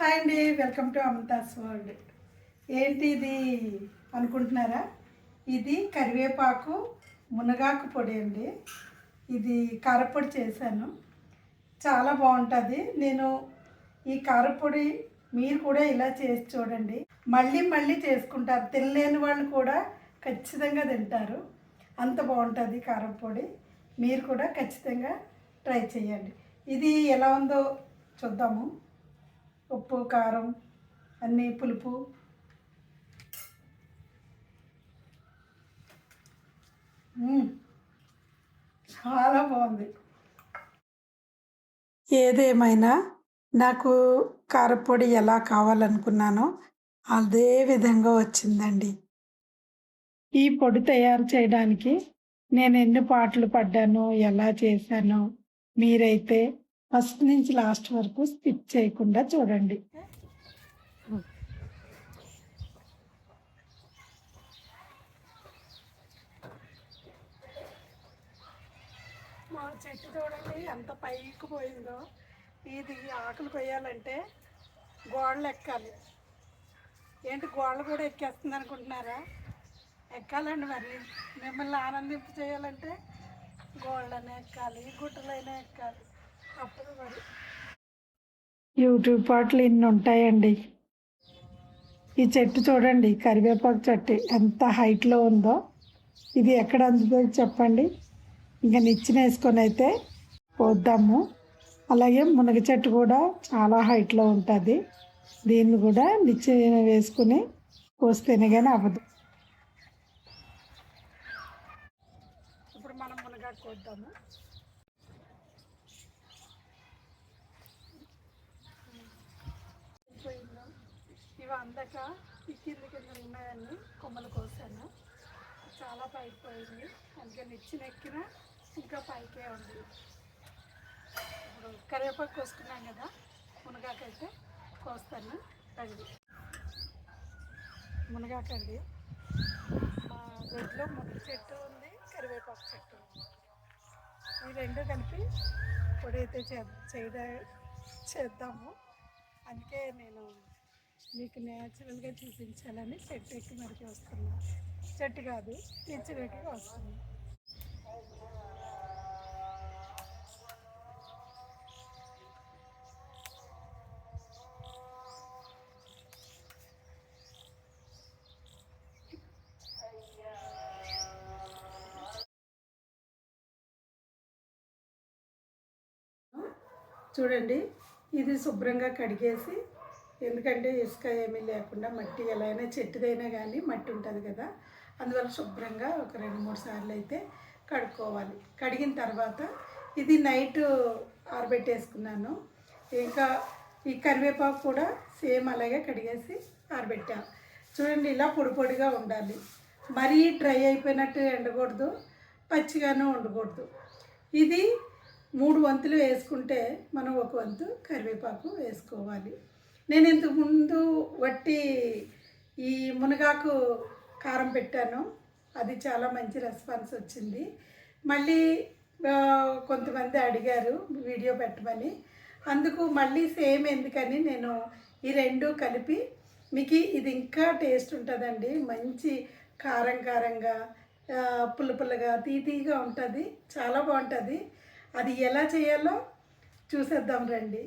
Hi అండి, welcome to అమంతాస్ world. ఏంటి ఇది అనుకుంటున్నారా? ఇది కరివేపాకు మునగాకు పొడి అండి. ఇది కారపొడి చేశాను, చాలా బాగుంటుంది. నేను ఈ కారపొడి మీరు కూడా ఇలా చేసి చూడండి, మళ్ళీ మళ్ళీ చేసుకుంటారు. తినలేని వాళ్ళు కూడా ఖచ్చితంగా తింటారు, అంత బాగుంటుంది కారపొడి. మీరు కూడా ఖచ్చితంగా ట్రై చేయండి. ఇది ఎలా ఉందో చూద్దాము. ఉప్పు, కారం, అన్నీ పులుపు. చాలా బాగుంది. ఏదేమైనా నాకు కారపొడి ఎలా కావాలనుకున్నానో అదే విధంగా వచ్చిందండి. ఈ పొడి తయారు చేయడానికి నేను ఎన్ని పాటలు పడ్డానో, ఎలా చేశానో మీరైతే ఫస్ట్ నుంచి లాస్ట్ వరకు స్కిప్ చేయకుండా చూడండి. మా చెట్టు చూడండి ఎంత పైకి పోయిందో. ఇది ఆకులు కొయ్యాలంటే గోడలు ఎక్కాలి. ఏంటి గోడలు కూడా ఎక్కేస్తుంది అనుకుంటున్నారా? ఎక్కాలండి, మరి మిమ్మల్ని ఆనందింపు చేయాలంటే గోడలనే ఎక్కాలి, గుట్టలైనా ఎక్కాలి, అప్పుడు మరి. యూట్యూబ్ పాటలు ఇన్ని ఉంటాయండి. ఈ చెట్టు చూడండి, కరివేపాకు చెట్టు ఎంత హైట్లో ఉందో. ఇది ఎక్కడ అందుతుంది చెప్పండి? ఇంకా నిచ్చెన వేసుకొని అయితే పోద్దాము. అలాగే మునగ చెట్టు కూడా చాలా హైట్లో ఉంటుంది. దీన్ని కూడా నిచ్చెన వేసుకుని పోస్తేనే కానీ అవ్వదు. ఇప్పుడు మనం మునగాకు కోద్దాము. ఇవి అందక ఈ కింద ఉన్నాయని కొమ్మలు కోసాను, చాలా పైకి పోయింది. అందుకే నిచ్చెన ఎక్కిన ఇంకా పైకే ఉంది. ఇప్పుడు కరివేపాకు కోసుకున్నాం కదా, మునగాకైతే కోస్తాను రండి. మునగాకండి, మా దొడ్లో మునగ చెట్టు ఉంది, కరివేపాకు చెట్టు ఉంది. ఈ రెండు కలిపి పొడి అయితే చేద్దాము. అందుకే నేను మీకు న్యాచురల్గా చూపించాలని చెట్టు ఎక్కి మరికి వస్తున్నా. చెట్టు కాదు, నిచ్చెనకి వస్తుంది. చూడండి, ఇది శుభ్రంగా కడిగేసి, ఎందుకంటే ఇసుక ఏమీ లేకుండా మట్టి ఎలా అయినా చెట్టుదైనా కానీ మట్టి ఉంటుంది కదా, అందువల్ల శుభ్రంగా ఒక 2-3 సార్లు అయితే కడుక్కోవాలి. కడిగిన తర్వాత ఇది నైట్ ఆరబెట్టేసుకున్నాను. ఇంకా ఈ కరివేపాకు కూడా సేమ్ అలాగే కడిగేసి ఆరబెట్టాను. చూడండి, ఇలా పొడి పొడిగా ఉండాలి. మరీ డ్రై అయిపోయినట్టు ఎండకూడదు, పచ్చిగాను ఉండకూడదు. ఇది 3 వంతులు వేసుకుంటే మనం 1 వంతు కరివేపాకు వేసుకోవాలి. నేను ఇంతకుముందు వట్టి ఈ మునగాకు కారం పెట్టాను, అది చాలా మంచి రెస్పాన్స్ వచ్చింది. మళ్ళీ కొంతమంది అడిగారు వీడియో పెట్టమని, అందుకు మళ్ళీ సేమ్ ఎందుకని నేను ఈ 2 కలిపి మీకు ఇది ఇంకా టేస్ట్ ఉంటుందండి. మంచి కారం కారంగా, పుల్ల పుల్లగా, తీగా ఉంటుంది, చాలా బాగుంటుంది. అది ఎలా చేయాలో చూసేద్దాం రండి.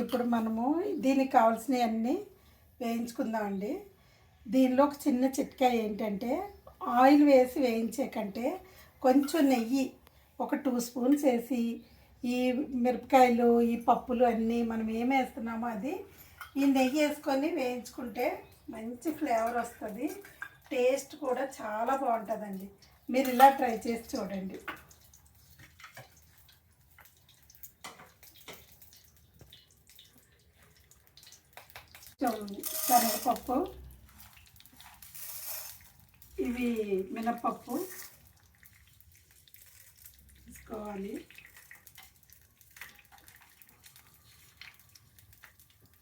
ఇప్పుడు మనము దీనికి కావాల్సినవన్నీ వేయించుకుందామండి. దీనిలో ఒక చిన్న చిట్కా ఏంటంటే, ఆయిల్ వేసి వేయించే కంటే కొంచెం నెయ్యి ఒక 2 స్పూన్స్ వేసి, ఈ మిరపకాయలు, ఈ పప్పులు అన్నీ మనం ఏం వేస్తున్నామో అది ఈ నెయ్యి వేసుకొని వేయించుకుంటే మంచి ఫ్లేవర్ వస్తుంది. టేస్ట్ కూడా చాలా బాగుంటుందండి. మీరు ఇలా ట్రై చేసి చూడండి. శనగపప్పు, ఇవి మినప్పప్పు తీసుకోవాలి.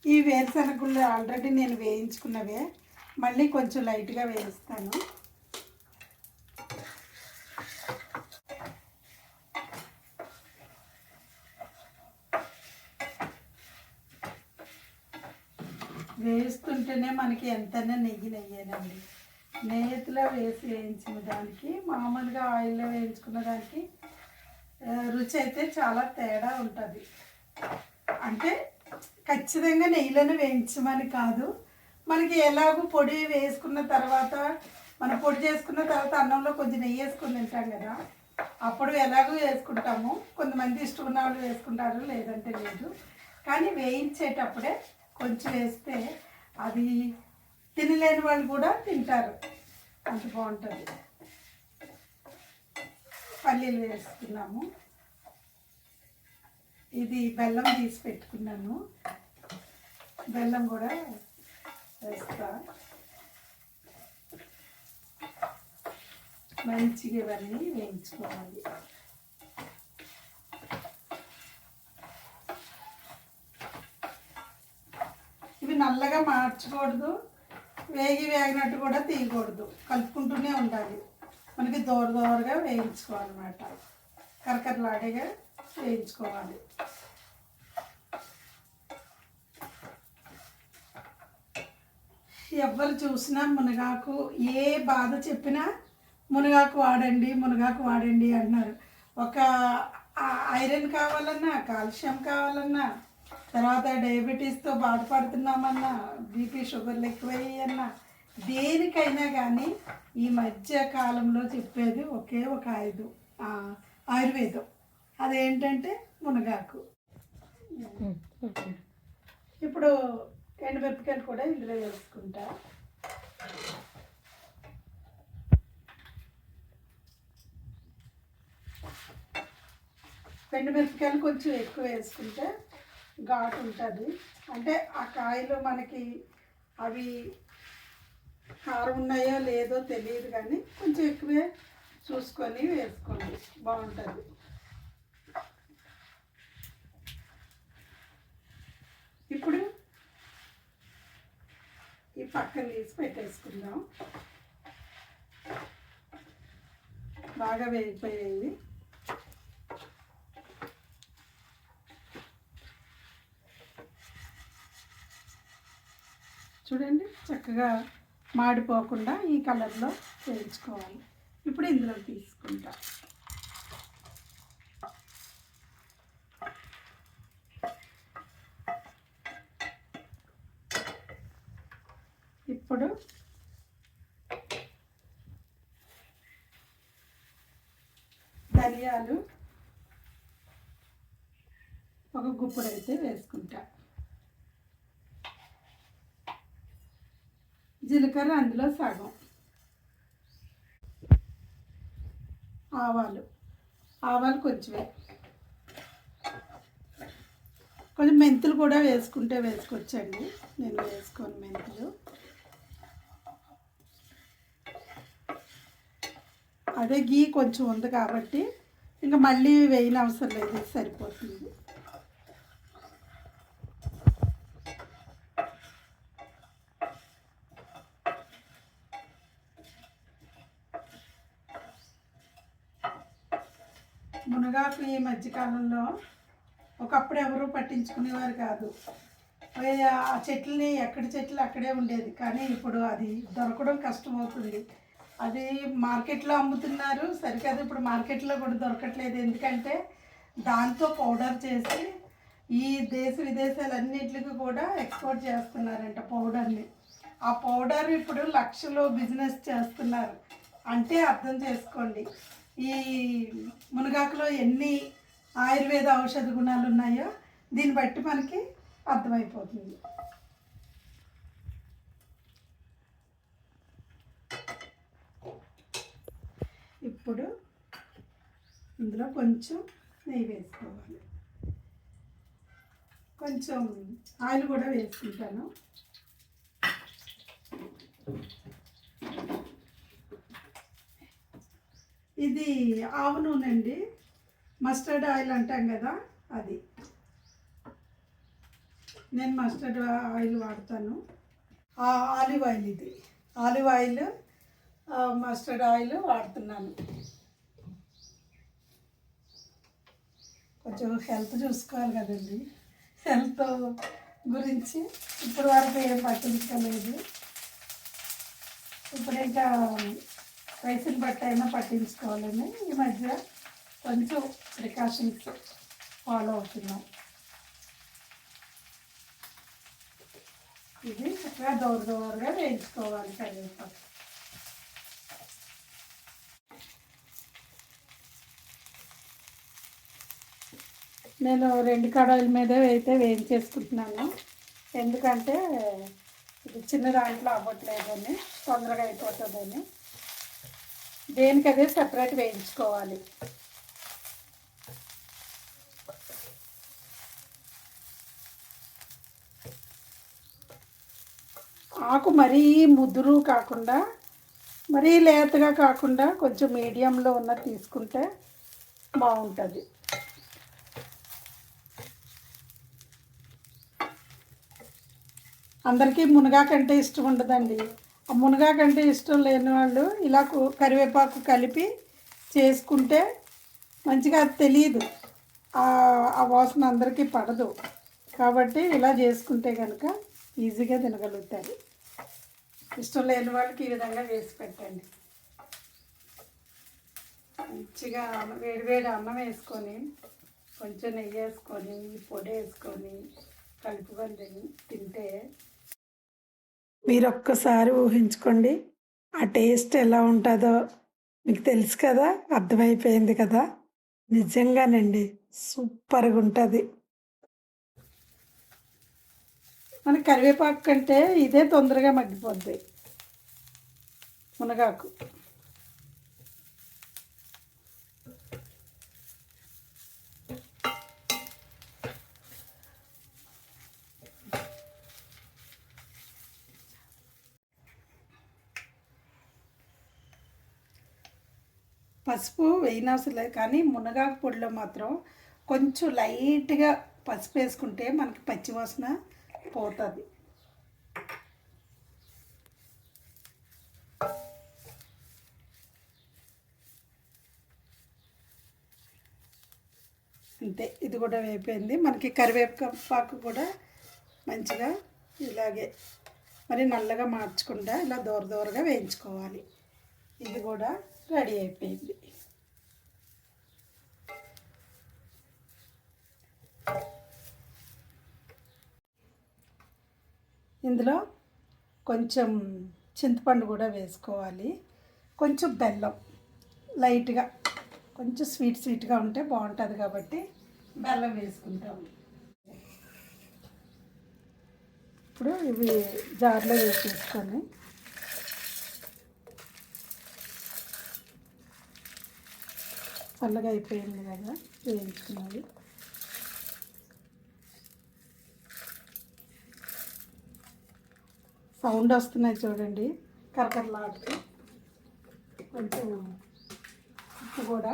ఈ వేరుశనగుళ్ళు ఆల్రెడీ నేను వేయించుకున్నవే, మళ్ళీ కొంచెం లైట్గా వేయిస్తాను. వేస్తుంటేనే మనకి ఎంతైనా నెయ్యేనండి. నేతిలో వేసి వేయించిన దానికి మామూలుగా ఆయిల్లో వేయించుకున్న దానికి రుచి అయితే చాలా తేడా ఉంటుంది. అంటే ఖచ్చితంగా నెయ్యిలోనే వేయించమని కాదు, మనకి ఎలాగో పొడి వేసుకున్న తర్వాత మనం పొడి చేసుకున్న తర్వాత అన్నంలో కొంచెం నెయ్యి వేసుకుని తింటాం కదా, అప్పుడు ఎలాగో వేసుకుంటాము. కొంతమంది ఇష్టం ఉన్న వాళ్ళు వేసుకుంటారు, లేదంటే లేదు. కానీ వేయించేటప్పుడే కొంచెం వేస్తే అది తినలేని వాళ్ళు కూడా తింటారు, అంత బాగుంటుంది. పల్లీలు వేసుకున్నాము. ఇది బెల్లం తీసి పెట్టుకున్నాను, బెల్లం కూడా వేస్తా. మంచిగా ఇవన్నీ వేయించుకోవాలి. ఇవి నల్లగా మార్చకూడదు, వేగినట్టు కూడా తీయకూడదు, కలుపుకుంటూనే ఉండాలి. మనకి దోరగా వేయించుకోవాలన్నమాట, కరకరలాడేగా వేయించుకోవాలి. ఎవరు చూసినా మునగాకు ఏ బాధ చెప్పినా మునగాకు వాడండి అంటున్నారు. ఒక ఐరన్ కావాలన్నా, కాల్షియం కావాలన్నా, తర్వాత డయాబెటీస్తో బాధపడుతున్నామన్నా, బీపీ షుగర్లు ఎక్కువయ్యన్నా, దేనికైనా కానీ ఈ మధ్య కాలంలో చెప్పేది ఒకే ఒక ఆయుర్వేదం, అదేంటంటే మునగాకు. ఇప్పుడు ఎండుమిరపకాయలు కూడా ఇందులో వేసుకుంటా. ఎండుమిరపకాయలు కొంచెం ఎక్కువ వేసుకుంటే ఘాటు ఉంటుంది. అంటే ఆ కాయలు మనకి అవి కారం ఉన్నాయో లేదో తెలియదు, కానీ కొంచెం ఎక్కువే చూసుకొని వేసుకోండి, బాగుంటుంది. ఇప్పుడు ఈ పక్కన తీసి పెట్టేసుకుందాం. బాగా వేగిపోయాయి. చూడండి, చక్కగా మాడిపోకుండా ఈ కలర్లో వేయించుకోవాలి. ఇప్పుడు ఇందులో తీసుకుంటా. ఇప్పుడు ధనియాలు ఒక గుప్పుడు అయితే వేసుకుంటా. జీలకర్ర అందులో సగం. ఆవాలు కొంచెమే. కొంచెం మెంతులు కూడా వేసుకుంటే వేసుకోవచ్చండి, నేను వేసుకోను మెంతులు. అదే గీ కొంచెం ఉంది కాబట్టి ఇంకా మళ్ళీ వేయని అవసరం లేదు, సరిపోతుంది. మునగాకు ఈ మధ్యకాలంలో ఒకప్పుడు ఎవరు పట్టించుకునేవారు కాదు. ఆ చెట్లని ఎక్కడి చెట్లు అక్కడే ఉండేది, కానీ ఇప్పుడు అది దొరకడం కష్టమవుతుంది. అది మార్కెట్లో అమ్ముతున్నారు సరికాదు, ఇప్పుడు మార్కెట్లో కూడా దొరకట్లేదు. ఎందుకంటే దాంతో పౌడర్ చేసి ఈ దేశ విదేశాలన్నిటికి కూడా ఎక్స్పోర్ట్ చేస్తున్నారంట పౌడర్ని. ఆ పౌడర్ ఇప్పుడు లక్షలో బిజినెస్ చేస్తున్నారు. అంటే అర్థం చేసుకోండి ఈ మునగాకులో ఎన్ని ఆయుర్వేద ఔషధ గుణాలు ఉన్నాయో దీన్ని బట్టి మనకి అర్థమైపోతుంది. ఇప్పుడు ఇందులో కొంచెం నెయ్యి వేసుకోవాలి, కొంచెం ఆయిల్ కూడా వేసుకుంటాను. ఇది ఆవు నూనె అండి, మస్టర్డ్ ఆయిల్ అంటాం కదా అది. నేను మస్టర్డ్ ఆయిల్ వాడతాను. ఆలివ్ ఆయిల్, ఇది ఆలివ్ ఆయిల్, మస్టర్డ్ ఆయిల్ వాడుతున్నాను. కొంచెం హెల్త్ చూసుకోవాలి కదండి, హెల్త్ గురించి ఇప్పటి వరకు ఏం పట్టించుకోలేదు. ఇప్పుడు ఇంకా వయసుని బట్టి అయినా పట్టించుకోవాలని ఈ మధ్య కొంచెం ప్రికాషన్స్ ఫాలో అవుతున్నాం. ఇది చక్కగా దోరగా వేయించుకోవాలి కరివేపాకు. నేను 2 కడాయిల మీద అయితే వేయించేసుకుంటున్నాను. ఎందుకంటే ఇది చిన్న దాంట్లో అవ్వట్లేదని, తొందరగా అయిపోతుందని. దేనికదే సెపరేట్ వేయించుకోవాలి. ఆకు మరీ ముదురు కాకుండా, మరీ లేతగా కాకుండా కొంచెం మీడియంలో ఉన్నది తీసుకుంటే బాగుంటుంది. అందరికీ మునగాకంటే ఇష్టం ఉండదండి. ఆ మునగాకంటే ఇష్టం లేని వాళ్ళు ఇలా కరివేపాకు కలిపి చేసుకుంటే మంచిగా తెలియదు, ఆ వాసన అందరికీ పడదు. కాబట్టి ఇలా చేసుకుంటే కనుక ఈజీగా తినగలుగుతారు. ఇష్టం లేని వాళ్ళకి ఈ విధంగా వేసి పెట్టండి. మంచిగా వేడివేడి అన్నం వేసుకొని, కొంచెం నెయ్యి వేసుకొని, పొడి వేసుకొని కలుపుకొని తింటే మీరు ఒక్కసారి ఊహించుకోండి ఆ టేస్ట్ ఎలా ఉంటుందో. మీకు తెలుసు కదా, అర్థమైపోయింది కదా. నిజంగానండి సూపర్గా ఉంటుంది. మన కరివేపాకు కంటే ఇదే తొందరగా మగ్గిపోద్ది మునగాకు. పసుపు వేయనవసరం లేదు, కానీ మునగాకు పొడిలో మాత్రం కొంచెం లైట్గా పసుపు వేసుకుంటే మనకి పచ్చివాసన పోతుంది. అంతే, ఇది కూడా వేయిపోయింది. మనకి కరివేపాకు కూడా మంచిగా ఇలాగే మరి నల్లగా మార్చకుండా ఇలా దూరగా వేయించుకోవాలి. ఇది కూడా రెడీ అయిపోయింది. ఇందులో కొంచెం చింతపండు కూడా వేసుకోవాలి, కొంచెం బెల్లం లైట్గా, కొంచెం స్వీట్గా ఉంటే బాగుంటుంది కాబట్టి బెల్లం వేసుకుంటాము. ఇప్పుడు ఇవి జార్లో వేసేసుకొని చల్లగా అయిపోయింది కదా వేయించుకున్నది. సౌండ్ వస్తున్నాయి చూడండి, కరకరలాడుతూ. కొంచెం ఉప్పు కూడా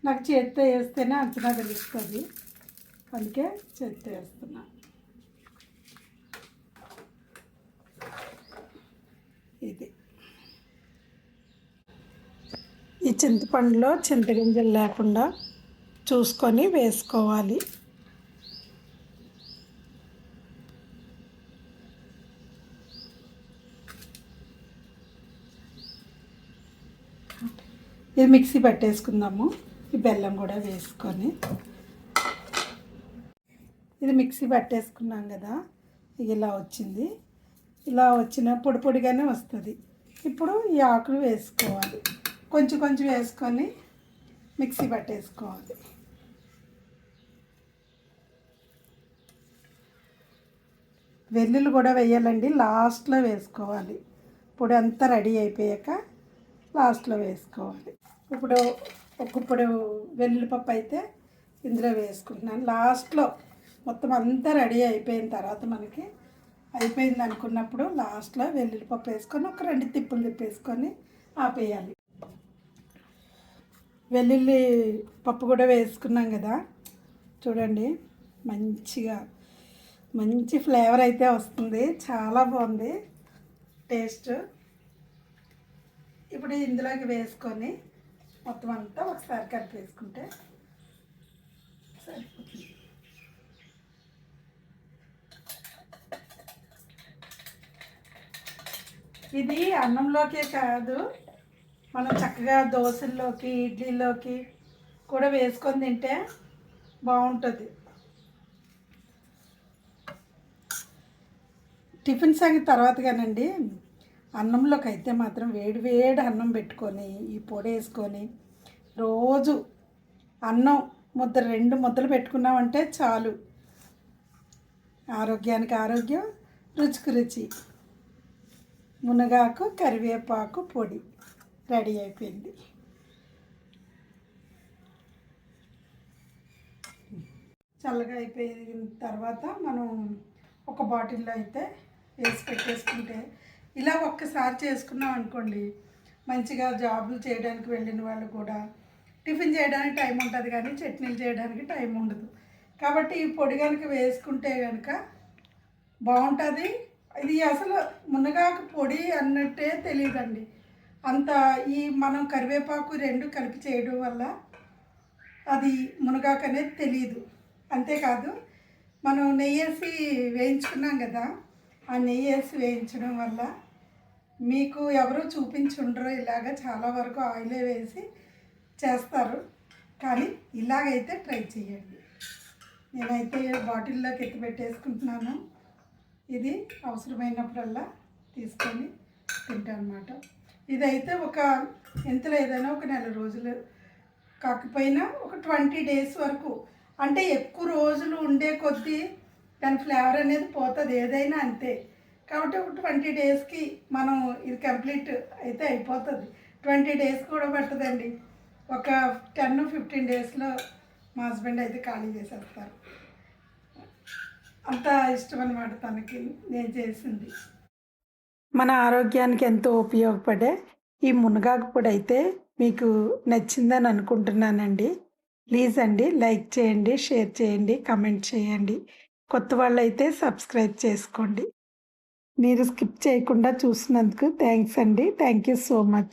నాకు చేత్తో వేస్తేనే అంచనా తెలుస్తుంది, అందుకే చేత్తో వేస్తున్నా. ఇది ఈ చింతపండులో చింతగింజలు లేకుండా చూసుకొని వేసుకోవాలి. ఇది మిక్సీ పట్టేసుకుందాము. ఈ బెల్లం కూడా వేసుకొని ఇది మిక్సీ పట్టేసుకున్నాం కదా, ఇలా వచ్చింది. ఇలా వచ్చిన పొడిగానే వస్తుంది. ఇప్పుడు ఈ ఆకులు వేసుకోవాలి, కొంచెం వేసుకొని మిక్సీ పట్టేసుకోవాలి. వెల్లుల్లి కూడా వేయాలండి, లాస్ట్లో వేసుకోవాలి. పొడి అంతా రెడీ అయిపోయాక లాస్ట్లో వేసుకోవాలి. ఇప్పుడు ఒక్కప్పుడు వెల్లుల్లిపప్పు అయితే ఇందులో వేసుకుంటున్నాను లాస్ట్లో. మొత్తం అంతా రెడీ అయిపోయిన తర్వాత మనకి అయిపోయింది అనుకున్నప్పుడు లాస్ట్లో వెల్లుల్లిపప్పు వేసుకొని ఒక 2 తిప్పులు తిప్పేసుకొని ఆపేయాలి. వెల్లుల్లి పప్పు కూడా వేసుకున్నాం కదా, చూడండి మంచి ఫ్లేవర్ అయితే వస్తుంది, చాలా బాగుంది టేస్ట్. ఇప్పుడు ఇందులోకి వేసుకొని మొత్తం అంతా ఒకసారి కలిపేసుకుంటే సరిపోతుంది. ఇది అన్నంలోకే కాదు, మనం చక్కగా దోశల్లోకి ఇడ్లీలోకి కూడా వేసుకొని తింటే బాగుంటుంది. టిఫిన్ సంగతి తర్వాత కానండి, అన్నంలోకి అయితే మాత్రం వేడి వేడి అన్నం పెట్టుకొని ఈ పొడి వేసుకొని రోజు అన్నం ముద్ద 2 ముద్దలు పెట్టుకున్నామంటే చాలు. ఆరోగ్యానికి ఆరోగ్యం, రుచికి రుచి. మునగాకు కరివేపాకు పొడి రెడీ అయిపోయింది. చల్లగా అయిపోయిన తర్వాత మనం ఒక బాటిల్లో అయితే వేసి పెట్టేసుకుంటే, ఇలా ఒక్కసారి చేసుకున్నాం అనుకోండి, మంచిగా జాబులు చేయడానికి వెళ్ళిన వాళ్ళు కూడా టిఫిన్ చేయడానికి టైం ఉంటుంది కానీ చట్నీలు చేయడానికి టైం ఉండదు. కాబట్టి ఈ పొడి కనుక వేసుకుంటే కనుక బాగుంటుంది. ఇది అసలు మునగాకు పొడి అన్నట్టే తెలియదండి. అంత ఈ మనం కరివేపాకు 2 కలిపి చేయడం వల్ల అది మునగాకు అనేది తెలియదు. అంతేకాదు, మనం నెయ్యేసి వేయించుకున్నాం కదా, ఆ నెయ్యేసి వేయించడం వల్ల మీకు ఎవరో చూపించుండరు, ఇలాగ చాలా వరకు ఆయిలే వేసి చేస్తారు. కానీ ఇలాగైతే ట్రై చేయండి. నేనైతే బాటిల్లోకి ఎత్తి పెట్టేసుకుంటున్నాను. ఇది అవసరమైనప్పుడల్లా తీసుకొని తింటాను అన్నమాట. ఇదైతే ఒక ఎంత లేదైనా ఒక 1 నెల రోజులు కాకపోయినా ఒక 20 డేస్ వరకు, అంటే ఎక్కువ రోజులు ఉండే కొద్దీ దాని ఫ్లేవర్ అనేది పోతుంది, ఏదైనా అంతే. కాబట్టి ఒక 20 డేస్కి మనం ఇది కంప్లీట్ అయితే అయిపోతుంది. 20 డేస్ కూడా పడుతుందండి. ఒక 10-15 డేస్లో మా హస్బెండ్ అయితే ఖాళీ చేసేస్తారు. అంత ఇష్టం అన్నమాట తనకి నేను చేసింది. మన ఆరోగ్యానికి ఎంతో ఉపయోగపడే ఈ మునగాకు పొడి అయితే మీకు నచ్చిందని అనుకుంటున్నానండి. ప్లీజ్ అండి, లైక్ చేయండి, షేర్ చేయండి, కమెంట్ చేయండి. కొత్త వాళ్ళైతే సబ్స్క్రైబ్ చేసుకోండి. మీరు స్కిప్ చేయకుండా చూసినందుకు థ్యాంక్స్ అండి. Thank you so much.